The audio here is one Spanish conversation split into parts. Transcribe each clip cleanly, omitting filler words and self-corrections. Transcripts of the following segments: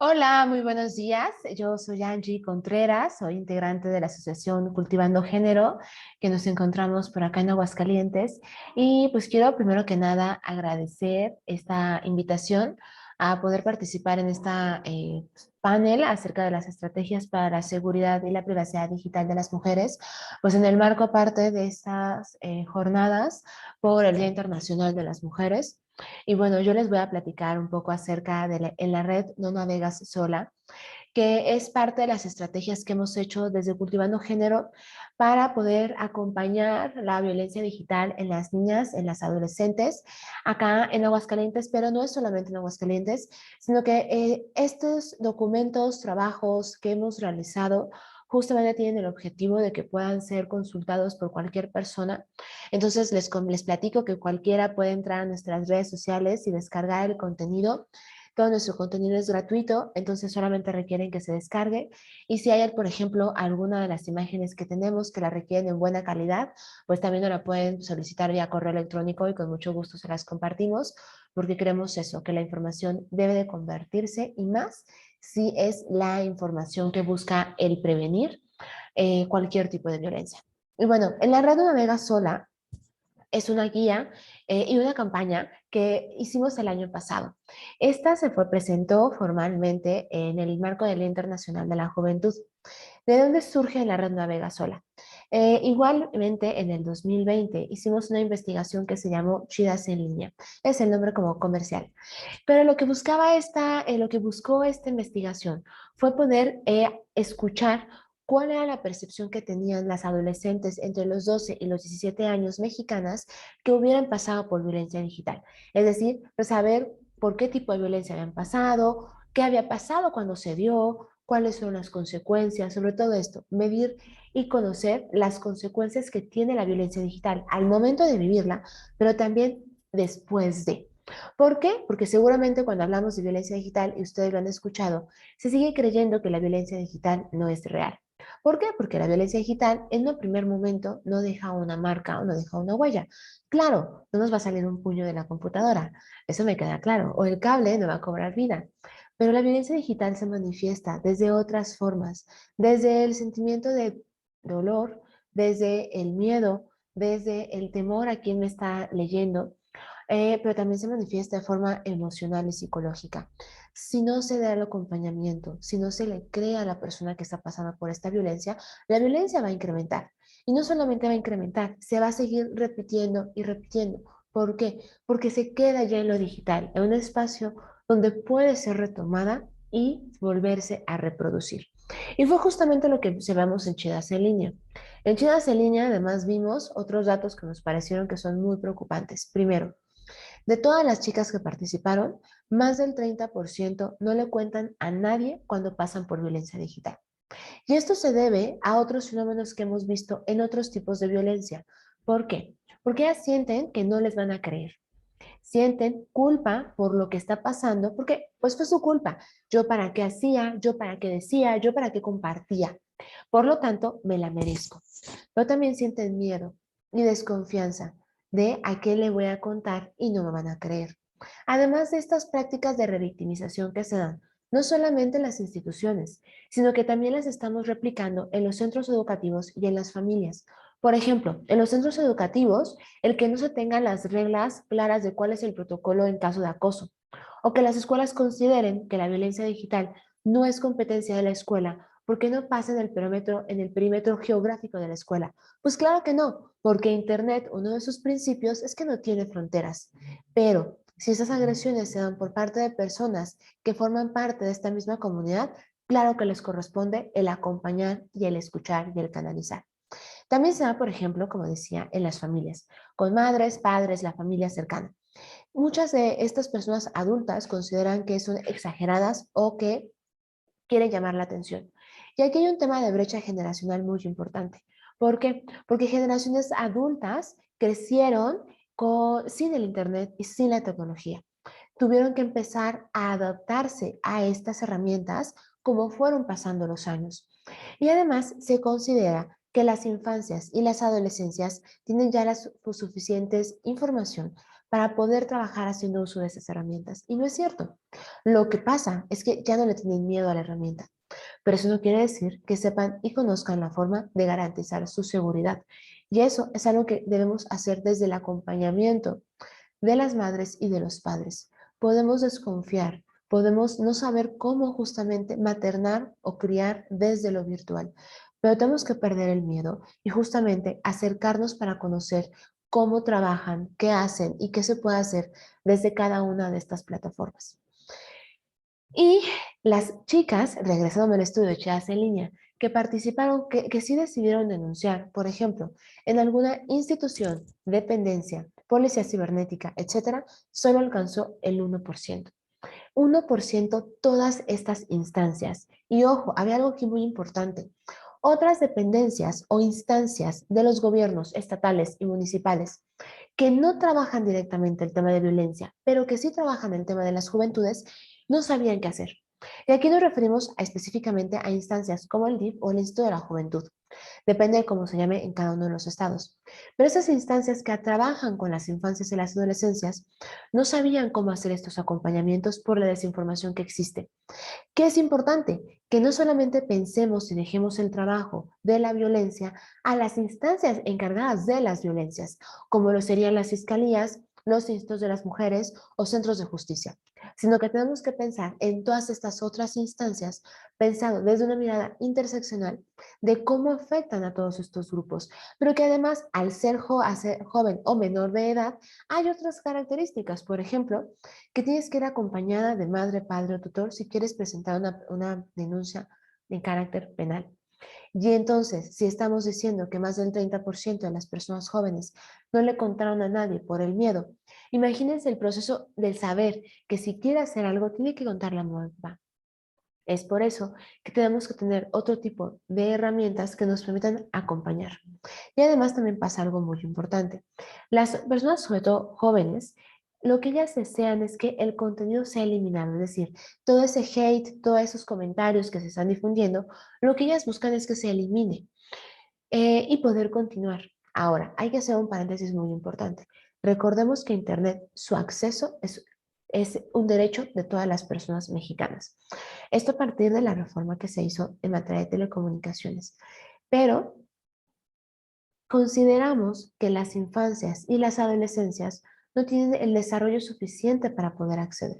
Hola, muy buenos días. Yo soy Angie Contreras, soy integrante de la Asociación Cultivando Género, que nos encontramos por acá en Aguascalientes. Y pues quiero primero que nada agradecer esta invitación a poder participar en esta panel acerca de las estrategias para la seguridad y la privacidad digital de las mujeres, pues en el marco aparte de estas jornadas por el Día Internacional de las Mujeres. Y bueno, yo les voy a platicar un poco acerca de en la red No Navegas Sola, que es parte de las estrategias que hemos hecho desde Cultivando Género para poder acompañar la violencia digital en las niñas, en las adolescentes, acá en Aguascalientes, pero no es solamente en Aguascalientes, sino que estos documentos, trabajos que hemos realizado justamente tienen el objetivo de que puedan ser consultados por cualquier persona. Entonces les platico que cualquiera puede entrar a nuestras redes sociales y descargar el contenido. Todo nuestro contenido es gratuito, entonces solamente requieren que se descargue. Y si hay, por ejemplo, alguna de las imágenes que tenemos que la requieren en buena calidad, pues también nos la pueden solicitar vía correo electrónico y con mucho gusto se las compartimos, porque creemos eso, que la información debe de convertirse y más si es la información que busca el prevenir cualquier tipo de violencia. Y bueno, en la red Una Vega Sola es una guía y una campaña que hicimos el año pasado. Esta presentó formalmente en el marco del Día Internacional de la Juventud. ¿De dónde surge la red Navega Sola? Igualmente, en el 2020 hicimos una investigación que se llamó Chidas en línea. Es el nombre como comercial. Pero lo que buscó esta investigación fue poder escuchar cuál era la percepción que tenían las adolescentes entre los 12 y los 17 años mexicanas que hubieran pasado por violencia digital. Es decir, pues saber por qué tipo de violencia habían pasado, qué había pasado cuando se dio, cuáles son las consecuencias, sobre todo esto, medir y conocer las consecuencias que tiene la violencia digital al momento de vivirla, pero también después de. ¿Por qué? Porque seguramente cuando hablamos de violencia digital, y ustedes lo han escuchado, se sigue creyendo que la violencia digital no es real. ¿Por qué? Porque la violencia digital en un primer momento no deja una marca o no deja una huella. Claro, no nos va a salir un puño de la computadora, eso me queda claro, o el cable no va a cobrar vida. Pero la violencia digital se manifiesta desde otras formas, desde el sentimiento de dolor, desde el miedo, desde el temor a quien me está leyendo, pero también se manifiesta de forma emocional y psicológica. Si no se da el acompañamiento, si no se le cree a la persona que está pasando por esta violencia, la violencia va a incrementar. Y no solamente va a incrementar, se va a seguir repitiendo y repitiendo. ¿Por qué? Porque se queda ya en lo digital, en un espacio donde puede ser retomada y volverse a reproducir. Y fue justamente lo que observamos en Chidas en línea. En Chidas en línea además vimos otros datos que nos parecieron que son muy preocupantes. Primero, de todas las chicas que participaron, más del 30% no le cuentan a nadie cuando pasan por violencia digital. Y esto se debe a otros fenómenos que hemos visto en otros tipos de violencia. ¿Por qué? Porque ellas sienten que no les van a creer. Sienten culpa por lo que está pasando, porque pues fue su culpa. Yo para qué hacía, yo para qué decía, yo para qué compartía. Por lo tanto, me la merezco. Pero también sienten miedo y desconfianza de a qué le voy a contar y no me van a creer. Además de estas prácticas de revictimización que se dan, no solamente en las instituciones, sino que también las estamos replicando en los centros educativos y en las familias. Por ejemplo, en los centros educativos, el que no se tengan las reglas claras de cuál es el protocolo en caso de acoso, o que las escuelas consideren que la violencia digital no es competencia de la escuela porque no pasa en el perímetro geográfico de la escuela. Pues claro que no, porque Internet, uno de sus principios es que no tiene fronteras. Pero si esas agresiones se dan por parte de personas que forman parte de esta misma comunidad, claro que les corresponde el acompañar y el escuchar y el canalizar. También se da, por ejemplo, como decía, en las familias, con madres, padres, la familia cercana. Muchas de estas personas adultas consideran que son exageradas o que quieren llamar la atención. Y aquí hay un tema de brecha generacional muy importante. ¿Por qué? Porque generaciones adultas crecieron sin el Internet y sin la tecnología. Tuvieron que empezar a adaptarse a estas herramientas como fueron pasando los años. Y además se considera que las infancias y las adolescencias tienen ya la suficientes información para poder trabajar haciendo uso de esas herramientas. Y no es cierto. Lo que pasa es que ya no le tienen miedo a la herramienta, pero eso no quiere decir que sepan y conozcan la forma de garantizar su seguridad. Y eso es algo que debemos hacer desde el acompañamiento de las madres y de los padres. Podemos desconfiar, podemos no saber cómo justamente maternar o criar desde lo virtual, pero tenemos que perder el miedo y justamente acercarnos para conocer cómo trabajan, qué hacen y qué se puede hacer desde cada una de estas plataformas. Y las chicas, regresando al estudio de chicas en línea, que participaron, que sí decidieron denunciar, por ejemplo, en alguna institución, dependencia, policía cibernética, etcétera, solo alcanzó el 1%. 1% todas estas instancias. Y ojo, había algo aquí muy importante. Otras dependencias o instancias de los gobiernos estatales y municipales que no trabajan directamente el tema de violencia, pero que sí trabajan el tema de las juventudes, no sabían qué hacer. Y aquí nos referimos específicamente a instancias como el DIF o el Instituto de la Juventud. Depende de cómo se llame en cada uno de los estados. Pero esas instancias que trabajan con las infancias y las adolescencias no sabían cómo hacer estos acompañamientos por la desinformación que existe. ¿Qué es importante? Que no solamente pensemos y dejemos el trabajo de la violencia a las instancias encargadas de las violencias, como lo serían las fiscalías, los institutos de las mujeres o centros de justicia, sino que tenemos que pensar en todas estas otras instancias, pensado desde una mirada interseccional de cómo afectan a todos estos grupos, pero que además al ser, a ser joven o menor de edad, hay otras características, por ejemplo, que tienes que ir acompañada de madre, padre o tutor si quieres presentar una denuncia de carácter penal. Y entonces, si estamos diciendo que más del 30% de las personas jóvenes no le contaron a nadie por el miedo, imagínense el proceso del saber que si quiere hacer algo, tiene que contarle a mamá. Es por eso que tenemos que tener otro tipo de herramientas que nos permitan acompañar. Y además también pasa algo muy importante. Las personas, sobre todo jóvenes, lo que ellas desean es que el contenido sea eliminado, es decir, todo ese hate, todos esos comentarios que se están difundiendo, lo que ellas buscan es que se elimine y poder continuar. Ahora, hay que hacer un paréntesis muy importante. Recordemos que Internet, su acceso es un derecho de todas las personas mexicanas. Esto a partir de la reforma que se hizo en materia de telecomunicaciones. Pero consideramos que las infancias y las adolescencias no tienen el desarrollo suficiente para poder acceder.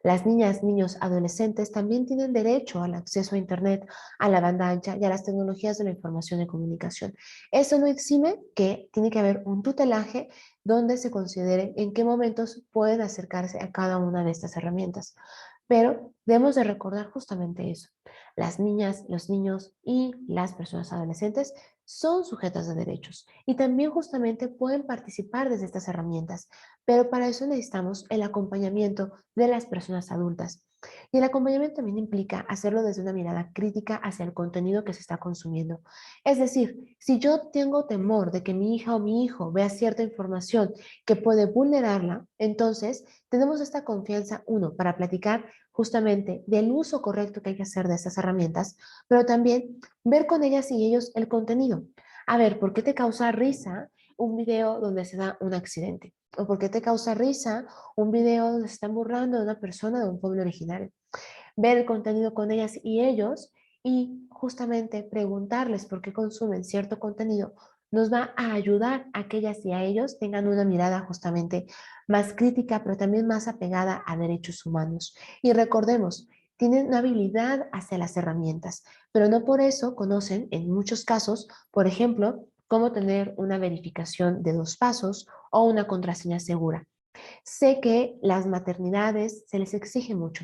Las niñas, niños, adolescentes también tienen derecho al acceso a Internet, a la banda ancha y a las tecnologías de la información y comunicación. Eso no exime que tiene que haber un tutelaje donde se considere en qué momentos pueden acercarse a cada una de estas herramientas. Pero debemos de recordar justamente eso. Las niñas, los niños y las personas adolescentes son sujetas de derechos y también justamente pueden participar desde estas herramientas, pero para eso necesitamos el acompañamiento de las personas adultas. Y el acompañamiento también implica hacerlo desde una mirada crítica hacia el contenido que se está consumiendo. Es decir, si yo tengo temor de que mi hija o mi hijo vea cierta información que puede vulnerarla, entonces tenemos esta confianza, uno, para platicar justamente del uso correcto que hay que hacer de estas herramientas, pero también ver con ellas y ellos el contenido. A ver, ¿por qué te causa risa un video donde se da un accidente? ¿O por qué te causa risa un video donde se están burlando de una persona de un pueblo originario? Ver el contenido con ellas y ellos y justamente preguntarles por qué consumen cierto contenido nos va a ayudar a que ellas y a ellos tengan una mirada justamente más crítica, pero también más apegada a derechos humanos. Y recordemos, tienen una habilidad hacia las herramientas, pero no por eso conocen, en muchos casos, por ejemplo, cómo tener una verificación de 2 pasos o una contraseña segura. Sé que las maternidades se les exige mucho,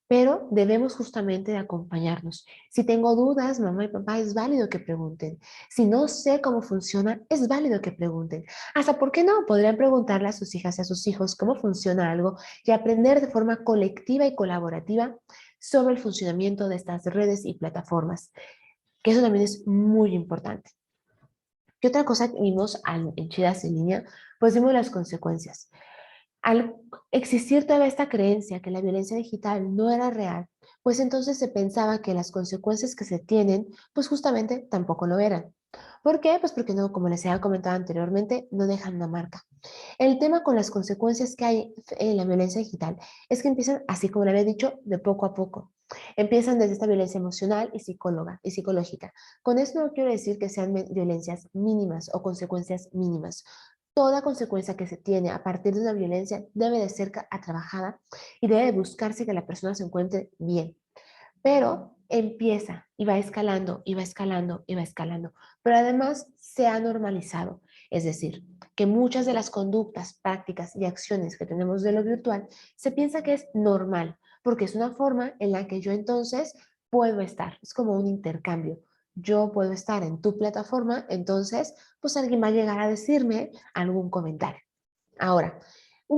pero debemos justamente de acompañarnos. Si tengo dudas, mamá y papá, es válido que pregunten. Si no sé cómo funciona, es válido que pregunten. Hasta, ¿por qué no? Podrían preguntarle a sus hijas y a sus hijos cómo funciona algo y aprender de forma colectiva y colaborativa sobre el funcionamiento de estas redes y plataformas, que eso también es muy importante. ¿Qué otra cosa que vimos en Chidas en línea? Pues vimos las consecuencias. Al existir toda esta creencia que la violencia digital no era real, pues entonces se pensaba que las consecuencias que se tienen, pues justamente tampoco lo eran. ¿Por qué? Pues porque no, como les había comentado anteriormente, no dejan una marca. El tema con las consecuencias que hay en la violencia digital es que empiezan, así como le había dicho, de poco a poco. Empiezan desde esta violencia emocional y psicológica. Con esto no quiero decir que sean violencias mínimas o consecuencias mínimas. Toda consecuencia que se tiene a partir de una violencia debe de ser trabajada y debe de buscarse que la persona se encuentre bien. Pero empieza y va escalando y va escalando y va escalando. Pero además se ha normalizado. Es decir, que muchas de las conductas, prácticas y acciones que tenemos de lo virtual se piensa que es normal, porque es una forma en la que yo entonces puedo estar. Es como un intercambio. Yo puedo estar en tu plataforma, entonces pues alguien va a llegar a decirme algún comentario. Ahora,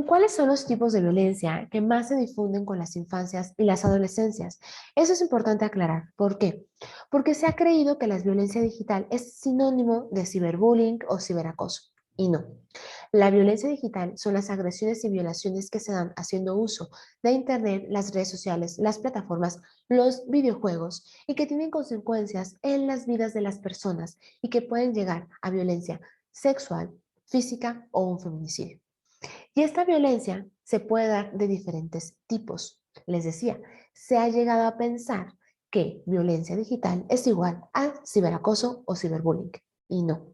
¿cuáles son los tipos de violencia que más se difunden con las infancias y las adolescencias? Eso es importante aclarar. ¿Por qué? Porque se ha creído que la violencia digital es sinónimo de ciberbullying o ciberacoso. Y no. La violencia digital son las agresiones y violaciones que se dan haciendo uso de Internet, las redes sociales, las plataformas, los videojuegos y que tienen consecuencias en las vidas de las personas y que pueden llegar a violencia sexual, física o un feminicidio. Y esta violencia se puede dar de diferentes tipos. Les decía, se ha llegado a pensar que violencia digital es igual a ciberacoso o ciberbullying. Y no,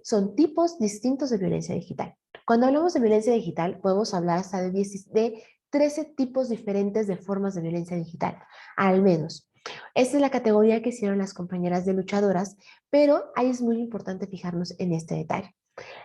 son tipos distintos de violencia digital. Cuando hablamos de violencia digital, podemos hablar hasta de 13 tipos diferentes de formas de violencia digital, al menos. Esta es la categoría que hicieron las compañeras de luchadoras, pero ahí es muy importante fijarnos en este detalle.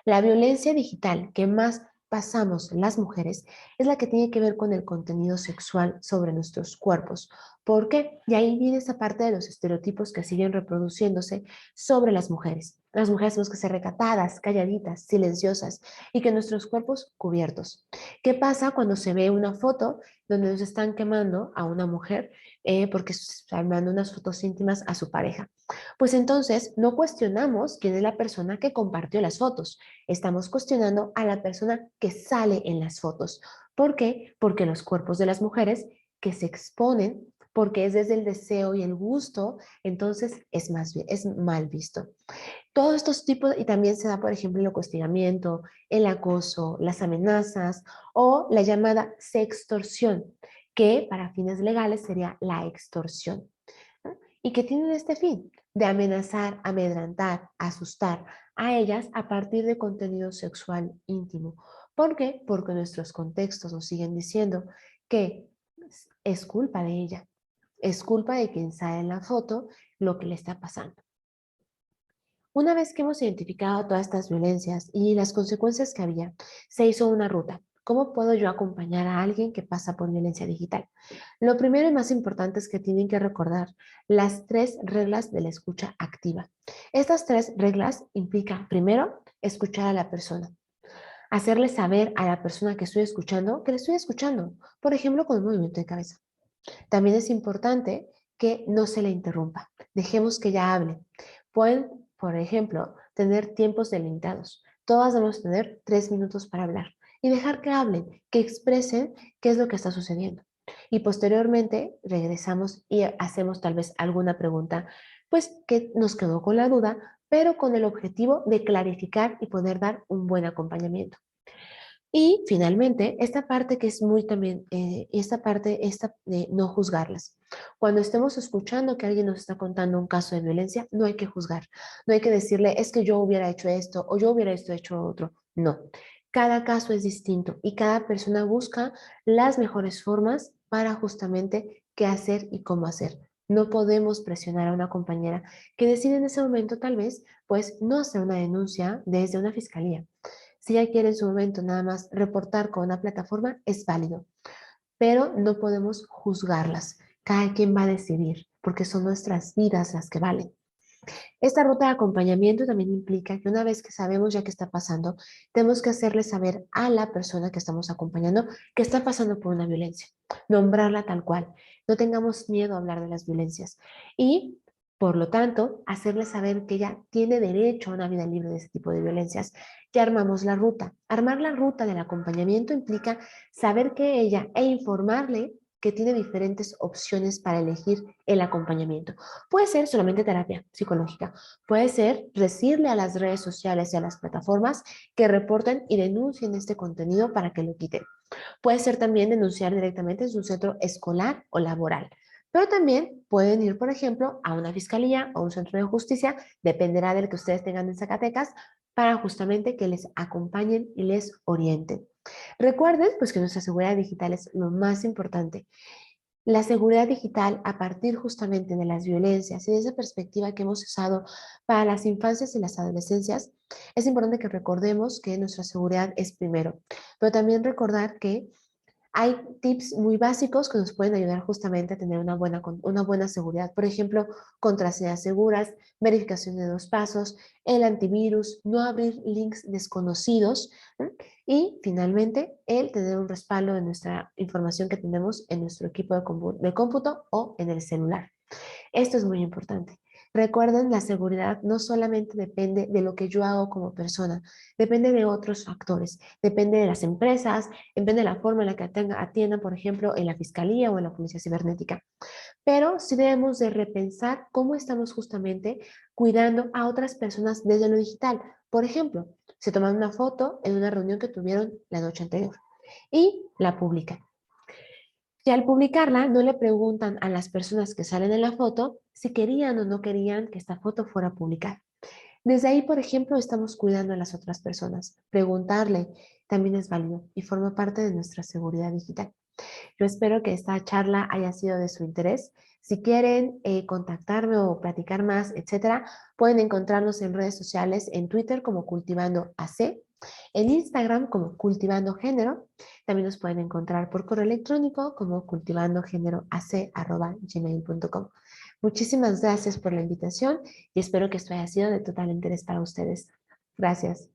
La violencia digital que más pasamos las mujeres es la que tiene que ver con el contenido sexual sobre nuestros cuerpos. ¿Por qué? Y ahí viene esa parte de los estereotipos que siguen reproduciéndose sobre las mujeres. Las mujeres tenemos que ser recatadas, calladitas, silenciosas y que nuestros cuerpos cubiertos. ¿Qué pasa cuando se ve una foto donde nos están quemando a una mujer porque están mandando unas fotos íntimas a su pareja? Pues entonces no cuestionamos quién es la persona que compartió las fotos, estamos cuestionando a la persona que sale en las fotos. ¿Por qué? Porque los cuerpos de las mujeres que se exponen, porque es desde el deseo y el gusto, entonces es más bien, es mal visto. Todos estos tipos, y también se da, por ejemplo, el hostigamiento, el acoso, las amenazas o la llamada sextorsión, que para fines legales sería la extorsión, ¿no? Y que tienen este fin de amenazar, amedrentar, asustar a ellas a partir de contenido sexual íntimo. ¿Por qué? Porque nuestros contextos nos siguen diciendo que es culpa de ella, es culpa de quien sale en la foto lo que le está pasando. Una vez que hemos identificado todas estas violencias y las consecuencias que había, se hizo una ruta. ¿Cómo puedo yo acompañar a alguien que pasa por violencia digital? Lo primero y más importante es que tienen que recordar las 3 reglas de la escucha activa. Estas 3 reglas implican, primero, escuchar a la persona. Hacerle saber a la persona que estoy escuchando que le estoy escuchando, por ejemplo, con un movimiento de cabeza. También es importante que no se le interrumpa. Dejemos que ella hable. Pueden, por ejemplo, tener tiempos delimitados. Todas debemos tener 3 minutos para hablar y dejar que hablen, que expresen qué es lo que está sucediendo. Y posteriormente regresamos y hacemos tal vez alguna pregunta, pues que nos quedó con la duda, pero con el objetivo de clarificar y poder dar un buen acompañamiento. Y finalmente, esta parte que es muy también, esta parte, esta de no juzgarlas. Cuando estemos escuchando que alguien nos está contando un caso de violencia, no hay que juzgar, no hay que decirle, es que yo hubiera hecho esto o yo hubiera hecho otro. No, cada caso es distinto y cada persona busca las mejores formas para justamente qué hacer y cómo hacer. No podemos presionar a una compañera que decide en ese momento tal vez, pues, no hacer una denuncia desde una fiscalía. Si ella quiere en su momento nada más reportar con una plataforma, es válido, pero no podemos juzgarlas. Cada quien va a decidir, porque son nuestras vidas las que valen. Esta ruta de acompañamiento también implica que una vez que sabemos ya qué está pasando, tenemos que hacerle saber a la persona que estamos acompañando que está pasando por una violencia, nombrarla tal cual. No tengamos miedo a hablar de las violencias y, por lo tanto, hacerle saber que ella tiene derecho a una vida libre de ese tipo de violencias. Ya armamos la ruta. Armar la ruta del acompañamiento implica saber que ella e informarle que tiene diferentes opciones para elegir el acompañamiento. Puede ser solamente terapia psicológica, puede ser decirle a las redes sociales y a las plataformas que reporten y denuncien este contenido para que lo quiten. Puede ser también denunciar directamente en su centro escolar o laboral. Pero también pueden ir, por ejemplo, a una fiscalía o un centro de justicia, dependerá del que ustedes tengan en Zacatecas, para justamente que les acompañen y les orienten. Recuerden, pues, que nuestra seguridad digital es lo más importante. La seguridad digital, a partir justamente de las violencias y de esa perspectiva que hemos usado para las infancias y las adolescencias, es importante que recordemos que nuestra seguridad es primero, pero también recordar que hay tips muy básicos que nos pueden ayudar justamente a tener una buena seguridad. Por ejemplo, contraseñas seguras, verificación de 2 pasos, el antivirus, no abrir links desconocidos, ¿no? Y finalmente, el tener un respaldo de nuestra información que tenemos en nuestro equipo de cómputo o en el celular. Esto es muy importante. Recuerden, la seguridad no solamente depende de lo que yo hago como persona, depende de otros factores, depende de las empresas, depende de la forma en la que atiendan, por ejemplo, en la fiscalía o en la policía cibernética. Pero sí debemos de repensar cómo estamos justamente cuidando a otras personas desde lo digital. Por ejemplo, se toman una foto en una reunión que tuvieron la noche anterior y la publican. Y al publicarla, no le preguntan a las personas que salen en la foto si querían o no querían que esta foto fuera publicada. Desde ahí, por ejemplo, estamos cuidando a las otras personas. Preguntarle también es válido y forma parte de nuestra seguridad digital. Yo espero que esta charla haya sido de su interés. Si quieren contactarme o platicar más, etcétera, pueden encontrarnos en redes sociales, en Twitter como Cultivando AC, en Instagram como Cultivando Género. También nos pueden encontrar por correo electrónico como cultivandogénero@gmail.com. Muchísimas gracias por la invitación y espero que esto haya sido de total interés para ustedes. Gracias.